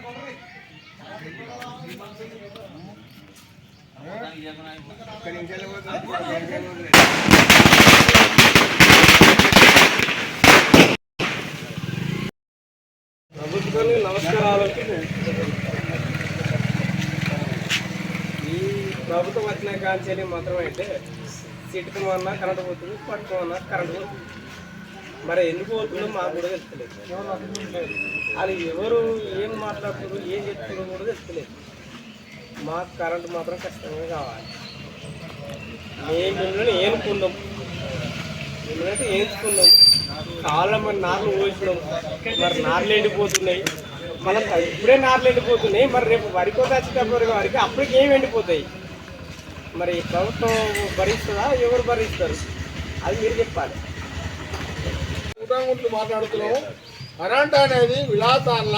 ప్రభుత్వానికి నమస్కారాలు. ఈ ప్రభుత్వం వచ్చిన కాంచెల్లి మాత్రం అయితే చిట్టుకోమన్నా కరెంటు పోతుంది, పట్టుకోమన్నా కరెంటు పోతుంది. మరి ఎందుకు పోతుందో మాకు కూడా తెలుస్తలేదు. అది ఎవరు ఏం మాట్లాడుతున్నారు, ఏం చెప్తున్నారో కూడా తెలుస్తలేదు. మాకు కరెంటు మాత్రం ఖచ్చితంగా కావాలి. మేము మిమ్మల్ని ఏనుకున్నాం, మిమ్మల్ని ఏనుకున్నాం, కాళ్ళ మరి నార్లు పోసినాం. మరి నార్లు ఎండిపోతున్నాయి, మళ్ళీ ఇప్పుడే నార్లు ఎండిపోతున్నాయి. మరి రేపు వరి కోత వచ్చేటప్పుడు వారికి అప్పటికి ఏమి ఎండిపోతాయి? మరి ప్రభుత్వం భరిస్తుందా, ఎవరు భరిస్తారు? అది మీరు చెప్పాలి. మాట్లాడుతున్నాము. కరెంట్ అనేది విలాసాల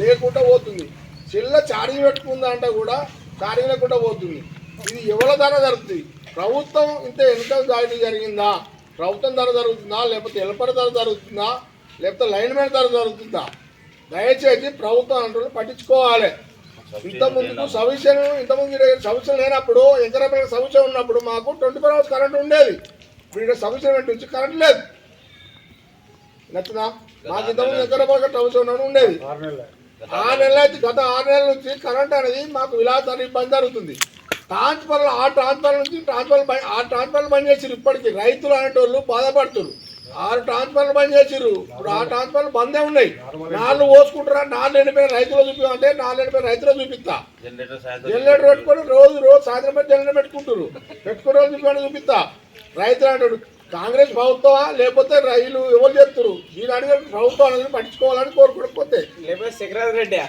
లేకుండా పోతుంది. చిల్ల ఛార్జింగ్ పెట్టుకుందంటే కూడా ఛార్జింగ్ లేకుండా పోతుంది. ఇది ఎవరి ధర జరుగుతుంది? ప్రభుత్వం ఇంత ఎన్నికల జాయిన్ జరిగిందా? ప్రభుత్వం ధర జరుగుతుందా, లేకపోతే ఎలపర ధర జరుగుతుందా, లేకపోతే లైన్ మ్యాన్ ధర జరుగుతుందా? దయచేసి ప్రభుత్వం అంటూ పట్టించుకోవాలి. ఇంతకుముందుకు సమస్య లేనప్పుడు ఎంకరమైన సమస్య ఉన్నప్పుడు మాకు 24 hours కరెంట్ ఉండేది. ఇప్పుడు సమస్య నుంచి కరెంట్ లేదు. నచ్చిందా? మాకు ఇంతకుముందు ఎంకరమైన సమస్య ఉన్నప్పుడు ఉండేది. 6 నెలలు అయితే గత 6 నెలల నుంచి కరెంట్ అనేది మాకు విలాసాన్ని ఇబ్బంది జరుగుతుంది. ట్రాన్స్ఫర్లు ఆ ట్రాన్స్ఫర్లు బంద్ చేసిరు. ఇప్పటికీ రైతులు అనేటోళ్ళు బాధపడుతున్నారు. 6 ట్రాన్స్ఫర్లు బంద్ చేసిరు. ఇప్పుడు ఆ ట్రాన్స్ఫర్లు బందే ఉన్నాయి. 4 పోసుకుంటారా? 4 ఎండిపోయిన రైతులు చూపిస్తే 4 ఎండిపోయిన రైతులు చూపిస్తా. జనరేటర్ పెట్టుకొని రోజు సాయంత్రం జనరేటర్ పెట్టుకుని రోజు చూపిస్తా. రైతులు అంటాడు కాంగ్రెస్ ప్రభుత్వమా లేకపోతే రైలు ఎవరు చెప్తారు? దీని అడిగి ప్రభుత్వం అనేది పట్టించుకోవాలని కోరుకోకపోతే లేకపోతే శంకరారెడ్డి